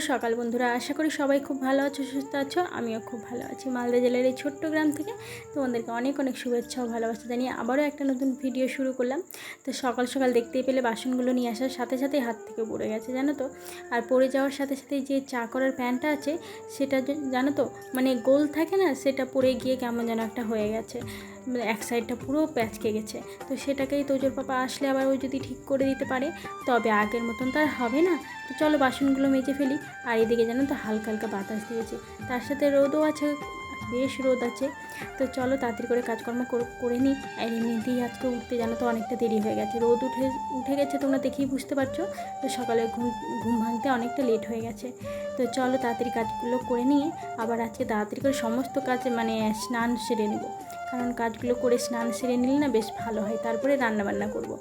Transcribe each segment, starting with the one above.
সকাল বন্ধুরা, আশা করি সবাই খুব ভালো আছো, সুস্থ আছো। আমিও খুব ভালো আছি। মালদা জেলার এই ছোট্ট গ্রাম থেকে তোমাদেরকে অনেক অনেক শুভেচ্ছা ও ভালোবাসা জানিয়ে আবারও একটা নতুন ভিডিও শুরু করলাম। তো সকাল সকাল দেখতেই পেলে বাসনগুলো নিয়ে আসার সাথে সাথেই হাত থেকে পড়ে গেছে, জানো তো। আর পড়ে যাওয়ার সাথে সাথে যে চা করার প্যানটা আছে সেটা জানো তো, মানে গোল থাকে না, সেটা পড়ে গিয়ে কেমন যেন একটা হয়ে গেছে, এক সাইডটা পুরো প্যাচকে গেছে। তো সেটাকেই তোজোর পাপা আসলে আবার ওই যদি ঠিক করে দিতে পারে তবে আগের মতন তো আর হবে না। তো চলো বাসনগুলো মেজে ফেলি। আর এদিকে জানো তো হালকা হালকা বাতাস দিয়েছে, তার সাথে রোদও আছে, বেশ রোদ আছে। তো চলো তাড়াতাড়ি করে কাজকর্ম করে নিই। আর এমনিতেই আজকে উঠতে জানো তো অনেকটা দেরি হয়ে গেছে, রোদ উঠে গেছে, তোমরা দেখেই বুঝতে পারছো। তো সকালে ঘুম ভাঙতে অনেকটা লেট হয়ে গেছে। তো চলো তাড়াতাড়ি কাজগুলো করে নিয়ে আবার আজকে তাড়াতাড়ি করে সমস্ত কাজ মানে স্নান সেরে নেব, কারণ কাজগুলো করে স্নান সেরে নিলে না বেশ ভালো হয়, তারপরে রান্নাবান্না করব।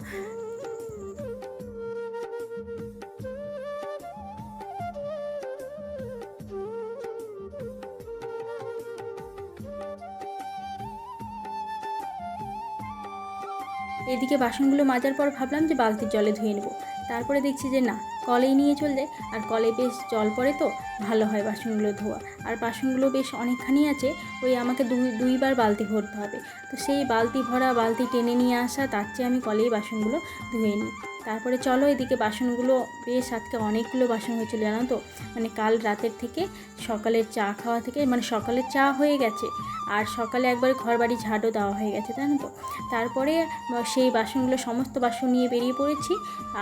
এদিকে বাসনগুলো মাজার পর ভাবলাম যে বালতির জলে ধুয়ে নেব, তারপরে দেখছি যে না, কলেই নিয়ে চললে, আর কলে বেশ জল পড়ে তো ভালো হয় বাসনগুলো ধোয়া। আর বাসনগুলো বেশ অনেকখানি আছে, ওই আমাকে দুইবার বালতি ভরতে হবে। তো সেই বালতি ভরা বালতি টেনে নিয়ে আসা, তার চেয়ে আমি কলেই বাসনগুলো ধুয়ে নিই। তারপরে চলো এদিকে বাসনগুলো বেশ আজকে অনেকগুলো বাসন হয়েছিল, জানো তো। মানে কাল রাতের থেকে সকালের চা খাওয়া থেকে, মানে সকালের চা হয়ে গেছে, আর সকালে একবার ঘর বাড়ি ঝাড়ও দেওয়া হয়ে গেছে, জানো তো। তারপরে সেই বাসনগুলো সমস্ত বাসন নিয়ে বেরিয়ে পড়েছি।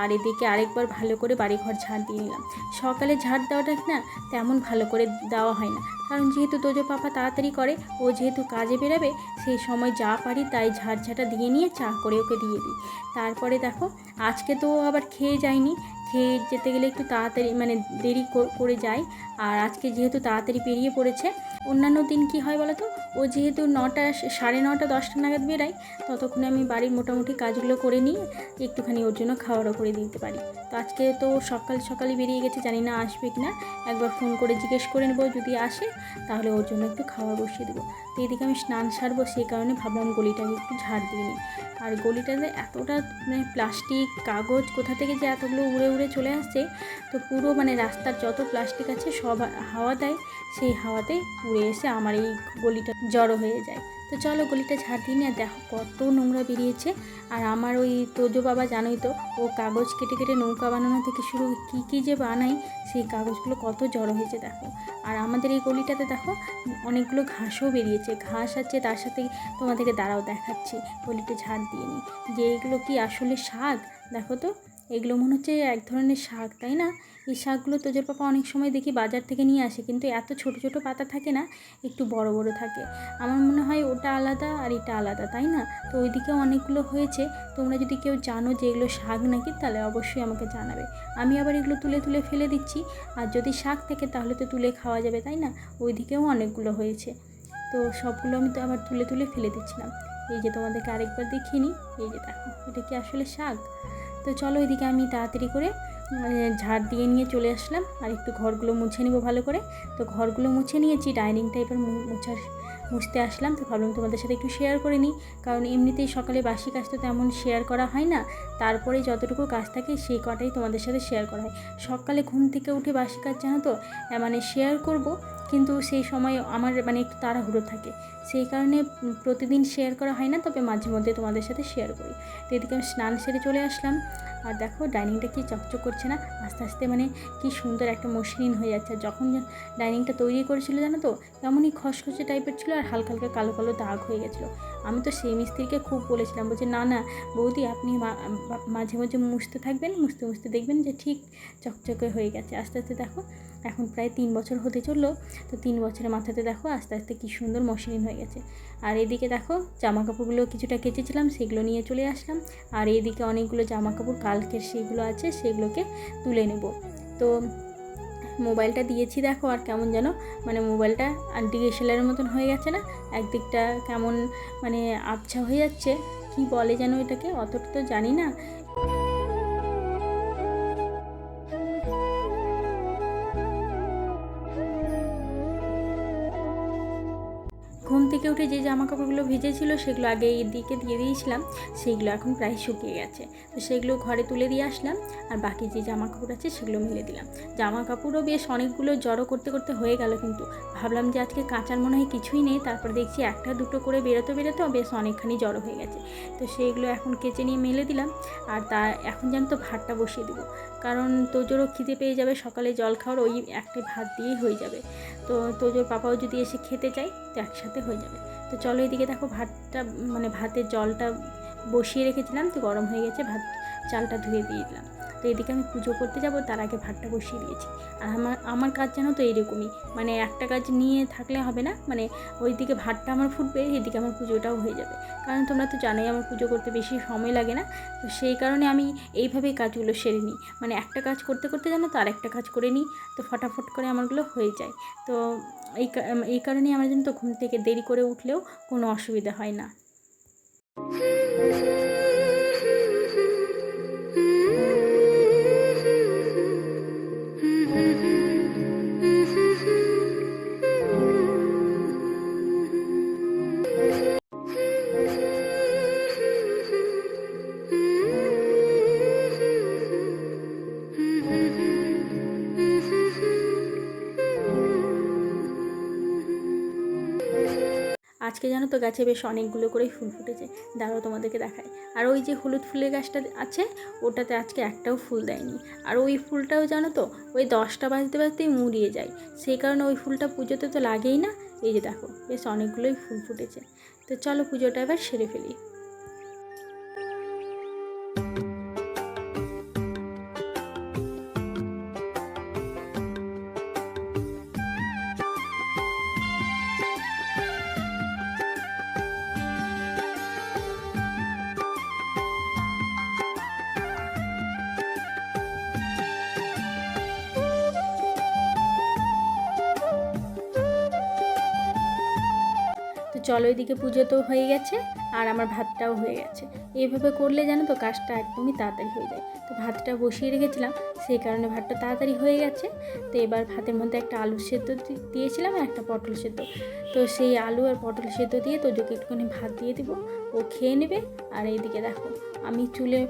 আর এদিকে আরেকবার ভালো করে বাড়িঘর ঝাড় দিয়ে নিলাম। সকালে ঝাড় দেওয়াটা না তেমন ভালো করে দেওয়া হয় না, কারণ যেহেতু তোজো পাপা তাড়াতাড়ি করে, ও যেহেতু কাজে বেরোবে, সেই সময় যা পারি তাই ঝাড়ঝাঁটা দিয়ে নিয়ে চা করে ওকে দিয়ে দিই। তারপরে দেখো আজকে তো আবার খেয়ে যায়নি, খেয়ে যেতে গেলে একটু তাড়াতাড়ি মানে দেরি করে যায়। আর আজকে যেহেতু তাড়াতাড়ি বেরিয়ে পড়েছে, অন্যান্য দিন কি হয় বলো তো, ও যেহেতু 9টা 9:30 10টা নাগাদ বেরায়, ততক্ষণে আমি বাড়ির মোটামুটি কাজগুলো করে নিয়ে একটুখানি ওর জন্য খাওয়ারও করে দিতে পারি। তো আজকে তো সকাল সকালই বেরিয়ে গেছে, জানি না আসবে কি না, একবার ফোন করে জিজ্ঞেস করে নেবো, যদি আসে তাহলে ওর জন্য একটু খাবার বসিয়ে দেবো। তো এদিকে আমি স্নান সারবো, সেই কারণে ভাবলাম গলিটাকে একটু ঝাড় দিয়ে নিই। আর গলিটাতে এতটা মানে প্লাস্টিক কাগজ কোথা থেকে যে এতগুলো উড়ে উড়ে চলে আসছে, তো পুরো মানে রাস্তার যত প্লাস্টিক আছে সব হাওয়া দেয়, সেই হাওয়াতে উড়ে এসে আমার এই গলিটা জড়ো হয়ে যায়। তো চলো গলিটা ঝাড় দিয়ে নিয়ে, দেখো কত নোংরা বেরিয়েছে। আর আমার ওই তোজো বাবা জানোই তো, ও কাগজ কেটে কেটে নৌকা বানানো থেকে শুরু কী যে বানায়, সেই কাগজগুলো কত জড়ো হয়েছে দেখো। আর আমাদের এই গলিটাতে দেখো অনেকগুলো ঘাসও বেরিয়েছে, ঘাস আছে, তার সাথে তোমাদেরকে দাঁড়াও দেখাচ্ছি, গলিতে ঝাড় দিয়ে নিই যে এগুলো কি আসলে শাক। দেখো তো, এগুলো মনে হচ্ছে এক ধরনের শাক, তাই না? এই শাকগুলো তোজোর পাপা অনেক সময় দেখি বাজার থেকে নিয়ে আসে, কিন্তু এত ছোট ছোট পাতা থাকে না, একটু বড় বড় থাকে। আমার মনে হয় ওটা আলাদা আর এটা আলাদা, তাই না? তো ওইদিকেও অনেকগুলো হয়েছে। তোমরা যদি কেউ জানো যে এগুলো শাক নাকি, তাহলে অবশ্যই আমাকে জানাবে। আমি আবার এগুলো তুলে তুলে ফেলে দিচ্ছি, আর যদি শাক থাকে তাহলে তো তুলে খাওয়া যাবে, তাই না? ওইদিকেও অনেকগুলো হয়েছে, তো সবগুলো আমি তো আবার তুলে তুলে ফেলে দিচ্ছিলাম। এই যে তোমাদেরকে আরেকবার দেখিয়ে নিই, এই যে দেখো, এটা কি আসলে শাক? তো চলো এদিকে আমি তাড়াতাড়ি করে ঝাড় দিয়ে নিয়ে চলে আসলাম, আর একটু ঘরগুলো মুছে নেবো ভালো করে। তো ঘরগুলো মুছে নিয়েছি, ডাইনিংটা এবার মুছতে আসলাম। তো ভাবলাম তোমাদের সাথে একটু শেয়ার করে নিই, কারণ এমনিতেই সকালে বাসি কাজ তো তেমন শেয়ার করা হয় না, তারপরে যতটুকু কাজ থাকে সেই কটাই তোমাদের সাথে শেয়ার করা হয়। সকালে ঘুম থেকে উঠে বাসি কাজ জানো তো মানে শেয়ার করব, কিন্তু সেই সময় আমার মানে একটু তাড়াহুড়ো থাকে, সেই কারণে প্রতিদিন শেয়ার করা হয় না, তবে মাঝে মধ্যে তোমাদের সাথে শেয়ার করি। তো এদিকে আমি স্নান সেরে চলে আসলাম। আর দেখো ডাইনিংটা কি চকচক করছে না, আস্তে আস্তে মানে কি সুন্দর একটা মসৃণ হয়ে যাচ্ছে। আর যখন ডাইনিংটা তৈরি করেছিল জানো তো, তেমনই খসখসে টাইপের ছিল, আর হালকা হালকা কালো কালো দাগ হয়ে গেছিলো। আমি তো সেই মিস্ত্রিকে খুব বলেছিলাম, বলছি না না বৌদি, আপনি মাঝে মাঝে মুছতে থাকবেন, মুছতে মুছতে দেখবেন যে ঠিক চকচকে হয়ে গেছে। আস্তে আস্তে দেখো এখন প্রায় 3 বছর হতে চললো, তো 3 বছরের মাথাতে দেখো আস্তে আস্তে কী সুন্দর মসৃণ হয়ে গেছে। আর এদিকে দেখো জামা কাপড়গুলো কিছুটা কেচেছিলাম, সেগুলো নিয়ে চলে আসলাম। আর এইদিকে অনেকগুলো জামা কাপড় কালকের সেগুলো আছে, সেগুলোকে তুলে নেব। তো মোবাইলটা দিয়েছি দেখো, আর কেমন যেন মানে মোবাইলটা ডিএসএলআরের মতন হয়ে গেছে না, একদিকটা কেমন মানে আবছা হয়ে যাচ্ছে, কি বলে যেন এটাকে, অতটা তো জানি না। ঘুম থেকে উঠে যে জামা কাপড়গুলো ভিজেছিল সেগুলো আগে এদিকে দিয়ে দিয়েছিলাম, সেইগুলো এখন প্রায় শুকিয়ে গেছে। তো সেগুলো ঘরে তুলে দিয়ে আসলাম, আর বাকি যে জামা কাপড় আছে সেগুলো মেলে দিলাম। জামা কাপড়ও বেশ অনেকগুলো জড়ো করতে করতে হয়ে গেল, কিন্তু ভাবলাম যে আজকে কাচার মনে হয় কিছুই নেই, তারপর দেখছি একটা দুটো করে বেরোতে বেশ অনেকখানি জড়ো হয়ে গেছে। তো সেইগুলো এখন কেচে নিয়ে মেলে দিলাম। আর এখন জানো তো ভাতটা বসিয়ে দেবো, কারণ তোজোরও খিদে পেয়ে যাবে, সকালে জল খাওয়ার ওই একটা ভাত দিয়েই হয়ে যাবে। তো তোজোর পাপাও যদি এসে খেতে চায় তো একসাথে হয়ে যাবে। তো চলো এদিকে দেখো ভাতটা ভাতের জলটা বসিয়ে রেখেছিলাম, তো গরম হয়ে গেছে, চালটা ধুয়ে দিয়ে দিলাম। তো এদিকে আমি পুজো করতে যাব, তার আগে ভাতটা বসিয়ে দিয়েছি। আর আমার কাজ জানো তো এইরকমই, একটা কাজ নিয়ে থাকলে হবে না, ওইদিকে ভাতটা আমার ফুটবে, এদিকে আমার পুজোটাও হয়ে যাবে। কারণ তোমরা তো জানোই আমার পুজো করতে বেশি সময় লাগে না। তো সেই কারণে আমি এইভাবেই কাজগুলো সেরে নিই, একটা কাজ করতে করতে জানো তো আরেকটা কাজ করে নিই, তো ফটাফট করে আমারগুলো হয়ে যায়। তো এই কারণেই আমার জানো তো ঘুম থেকে দেরি করে উঠলেও কোনো অসুবিধা হয় না। আজকে জানো তো গাছে বেশ অনেকগুলো করেই ফুল ফুটেছে, দাঁড়াও তোমাদেরকে দেখায়। আর ওই যে হলুদ ফুলের গাছটা আছে ওটাতে আজকে একটাও ফুল দেয়নি। আর ওই ফুলটাও জানো তো ওই 10টা বাজতে বাজতেই মুড়িয়ে যায়, সেই কারণে ওই ফুলটা পুজোতে তো লাগেই না। এই যে দেখো বেশ অনেকগুলোই ফুল ফুটেছে। তো চলো পুজোটা এবার সেরে ফেলি। তো চলো এদিকে পুজো তো হয়ে গেছে, আর আমার ভাতটাও হয়ে গেছে। এইভাবে করলে জানো তো কাজটা একদমই তাড়াতাড়ি হয়ে যায়। তো ভাতটা বসিয়ে রেখেছিলাম, সেই কারণে ভাতটা তাড়াতাড়ি হয়ে গেছে। তো এবার ভাতের মধ্যে একটা আলু সেদ্ধ দিয়েছিলাম আর একটা পটল সেদ্ধ। তো সেই আলু আর পটল সেদ্ধ দিয়ে তোজোকে একটুখানি ভাত দিয়ে দিব, ও খেয়ে নেবে। আর এইদিকে দেখো আমি চুলে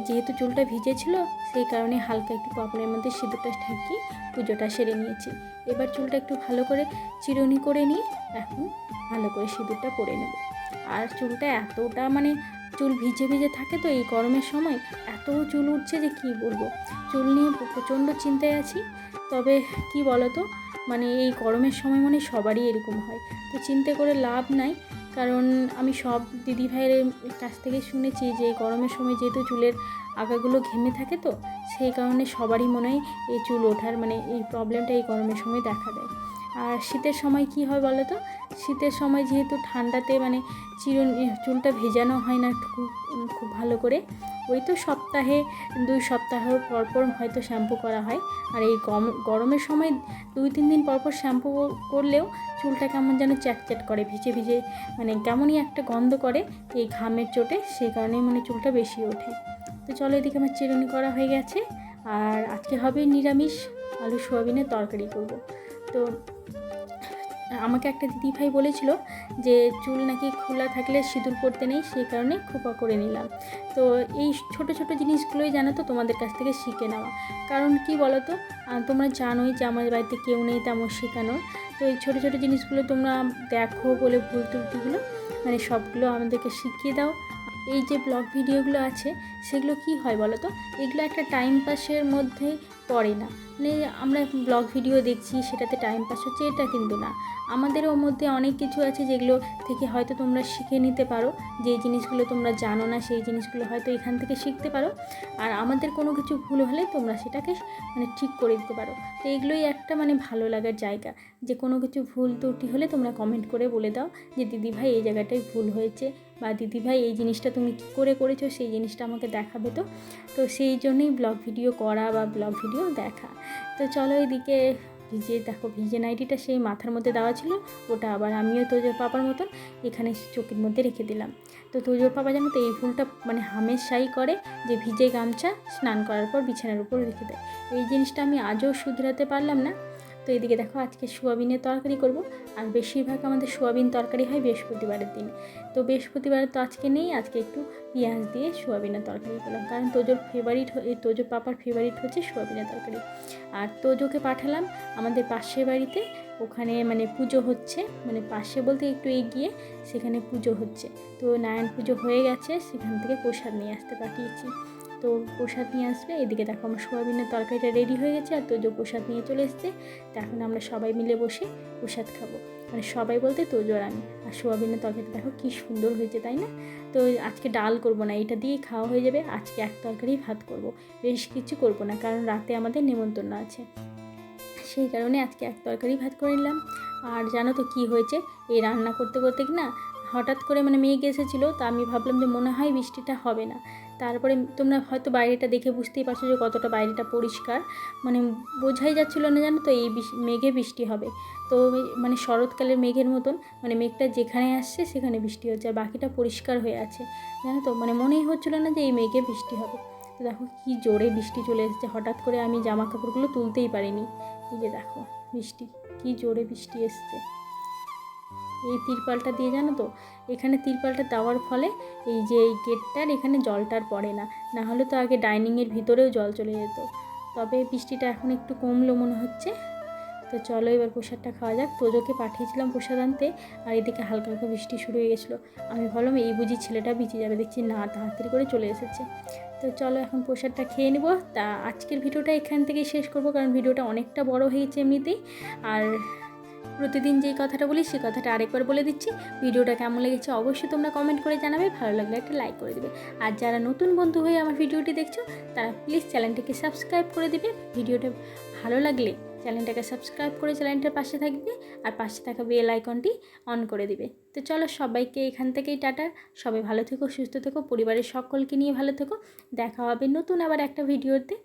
যেহেতু চুলটা ভিজেছিল সেই কারণে হালকা একটু কপালের মধ্যে সিঁদুরটা ঠেকিয়ে পুজোটা সেরে নিয়েছি। এবার চুলটা একটু ভালো করে চিরুনি করে নিয়ে এখন ভালো করে সিঁদুরটা পরে নেব। আর চুলটা এতটা চুল ভিজে ভিজে থাকে, তো এই গরমের সময় এত চুল উঠছে যে কি বলবো, চুল নিয়ে প্রচণ্ড চিন্তায় আছি। তবে কি বলো তো এই গরমের সময় সবারই এরকম হয়, তো চিন্তা করে লাভ নাই। কারণ আমি সব দিদিভাইয়ের কাছ থেকে শুনেছি যে গরমের সময় যেহেতু চুলের আগাগুলো ঘেমে থাকে, তো সেই কারণে সবারই মনে হয় এই চুল ওঠার এই প্রবলেমটা এই গরমের সময় দেখা দেয়। আর শীতের সময় কি হয় বলো তো, শীতের সময় যেহেতু ঠান্ডাতে চুলটা ভেজানো হয় না খুব ভালো করে, ওই তো সপ্তাহে 2 সপ্তাহ পরপর হয়তো শ্যাম্পু করা হয়। আর এই গরমের সময় 2-3 দিন পরপর শ্যাম্পু করলেও চুলটা কেমন যেন চ্যাটচ্যাট করে, ভিজে ভিজে কেমনই একটা গন্ধ করে এই ঘামের চোটে, সেই কারণেই চুলটা বেশি ওঠে। তো চলো এদিকে আমার চিরুনি করা হয়ে গেছে, আর আজকে হবে নিরামিষ আলু সোয়াবিনের তরকারি করব। তো আমাকে একটা দিদিভাই বলেছিল যে চুল নাকি খোলা থাকলে সিঁদুর পরতে নেই, সেই কারণে খোপা করে নিলাম। তো এই ছোট ছোট জিনিসগুলোই জানো তো তোমাদের কাছ থেকে শিখে নেওয়া। কারণ কি বলো তো, তোমরা জানোই যে আমাদের বাড়িতে কেউ নেই তেমন শেখানোর। তো এই ছোটো ছোটো জিনিসগুলো তোমরা দেখো বলে ভুল ত্রুটিগুলো সবগুলো আমাদেরকে শিখিয়ে দাও। এই যে ব্লগ ভিডিওগুলো আছে সেগুলো কি হয় বলো তো, এগুলো একটা টাইম পাসের মধ্যে পড়ে না। আমরা ব্লগ ভিডিও দেখছি সেটাতে টাইম পাস হচ্ছে, এটা কিন্তু না। আমাদের ওর মধ্যে অনেক কিছু আছে যেগুলো থেকে হয়তো তোমরা শিখে নিতে পারো, যে জিনিসগুলো তোমরা জানো না সেই জিনিসগুলো হয়তো এখান থেকে শিখতে পারো। আর আমাদের কোনো কিছু ভুল হলে তোমরা সেটাকে ঠিক করে দিতে পারো। তো এগুলোই একটা ভালো লাগার জায়গা, যে কোনো কিছু ভুল ত্রুটি হলে তোমরা কমেন্ট করে বলে দাও যে দিদিভাই এই জায়গাটায় ভুল হয়েছে, বা দিদিভাই এই জিনিসটা তুমি কী করে করেছো সেই জিনিসটা আমাকে দেখাবে। তো সেই জন্যই ব্লগ ভিডিও করা বা ব্লগ ভিডিও দেখা। তো চলো এদিকে ভিজে নাইটিটা সেই মাথার মধ্যে দেওয়া ছিল, ওটা আবার আমিও তোজোর পাপার মতন এখানে চোখের মধ্যে রেখে দিলাম। তো তোজোর পাপা জানো তো এই ভুলটা হামেশাই করে, যে ভিজে গামছা স্নান করার পর বিছানার উপর রেখে দেয়। এই জিনিসটা আমি আজও শুধরাতে পারলাম না। তো এদিকে দেখো আজকে সোয়াবিনের তরকারি করব। আর বেশিরভাগ আমাদের সোয়াবিন তরকারি হয় বৃহস্পতিবারের দিন। তো বৃহস্পতিবার তো আজকে নেই, আজকে একটু পেঁয়াজ দিয়ে সোয়াবিনের তরকারি করলাম, কারণ তোজোর ফেভারিট, এই তোজোর পাপার ফেভারিট হচ্ছে সোয়াবিনের তরকারি। আর তোজোকে পাঠালাম আমাদের পাশের বাড়িতে, ওখানে মানে পুজো হচ্ছে, মানে পাশে বলতে একটু এগিয়ে, সেখানে পুজো হচ্ছে। তো নারায়ণ পুজো হয়ে গেছে, সেখান থেকে প্রসাদ নিয়ে আসতে পাঠিয়েছি। তো প্রসাদ নিয়ে আসবে। এদিকে দেখো আমার সোয়াবিনের তরকারিটা রেডি হয়ে গেছে, আর তোজো প্রসাদ নিয়ে চলে এসছে। তো এখন আমরা সবাই মিলে বসে প্রসাদ খাবো, মানে সবাই বলতে তোজো আর আমি। আর সোয়াবিনের তরকারিটা দেখো কী সুন্দর হয়েছে, তাই না? তো আজকে ডাল করব না, এটা দিয়ে খাওয়া হয়ে যাবে। আজকে এক তরকারি ভাত করব, বেশ কিছু করব না, কারণ রাতে আমাদের নেমন্তন্ন আছে। সেই কারণে আজকে এক তরকারি ভাত করে নিলাম। আর জানো তো কী হয়েছে, এই রান্না করতে করতে না হঠাৎ করে মানে মেঘ এসেছিলো, তো আমি ভাবলাম যে মনে হয় বৃষ্টিটা হবে না। তারপরে তোমরা হয়তো বাইরেটা দেখে বুঝতেই পারছো যে কতটা বাইরেটা পরিষ্কার, মানে বোঝাই যাচ্ছিলো না জানো তো এই মেঘে বৃষ্টি হবে। তো মানে শরৎকালের মেঘের মতন, মানে মেঘটা যেখানে আসছে সেখানে বৃষ্টি হচ্ছে, আর বাকিটা পরিষ্কার হয়ে আছে জানো তো, মানে মনেই হচ্ছিলো না যে এই মেঘে বৃষ্টি হবে। তো দেখো কী জোরে বৃষ্টি চলে এসেছে হঠাৎ করে, আমি জামা কাপড়গুলো তুলতেই পারিনি। এই যে দেখো বৃষ্টি, কী জোরে বৃষ্টি এসছে। এই তিরপালটা দিয়ে জানো তো, এখানে তিরপালটা দেওয়ার ফলে এই যে এই গেটটার এখানে জলটার পড়ে না, না হলে তো আগে ডাইনিংয়ের ভিতরেও জল চলে যেত। তবে বৃষ্টিটা এখন একটু কমলো মনে হচ্ছে। তো চলো এবার প্রসাদটা খাওয়া যাক। তোজোকে পাঠিয়েছিলাম প্রসাদ আনতে, আর এদিকে হালকা হালকা বৃষ্টি শুরু হয়ে গেছিলো। আমি ভাবলাম এই বুঝি ছেলেটা ভিজে যাবে, দেখছি না, তাড়াতাড়ি করে চলে এসেছে। তো চলো এখন প্রসাদটা খেয়ে নেব। তা আজকের ভিডিওটা এখান থেকেই শেষ করব, কারণ ভিডিওটা অনেকটা বড় হয়েছে এমনিতেই। আর প্রতিদিন যেই কথাটা বলি সেই কথাটা আরেকবার বলে দিচ্ছি। ভিডিওটা কেমন লেগেছে অবশ্যই তোমরা কমেন্ট করে জানাবে, ভালো লাগলে একটা লাইক করে দেবে। আর যারা নতুন বন্ধু হয়ে আমার ভিডিওটি দেখছো তারা প্লিজ চ্যানেলটিকে সাবস্ক্রাইব করে দেবে। ভিডিওটা ভালো লাগলে চ্যানেলটাকে সাবস্ক্রাইব করে চ্যানেলটার পাশে থাকবে, আর পাশে থাকা বেল আইকনটি অন করে দিবে। তো চলো সবাইকে এখান থেকেই টাটা। সবাই ভালো থেকো, সুস্থ থেকো, পরিবারের সকলকে নিয়ে ভালো থেকো। দেখা হবে নতুন আবার একটা ভিডিওতে।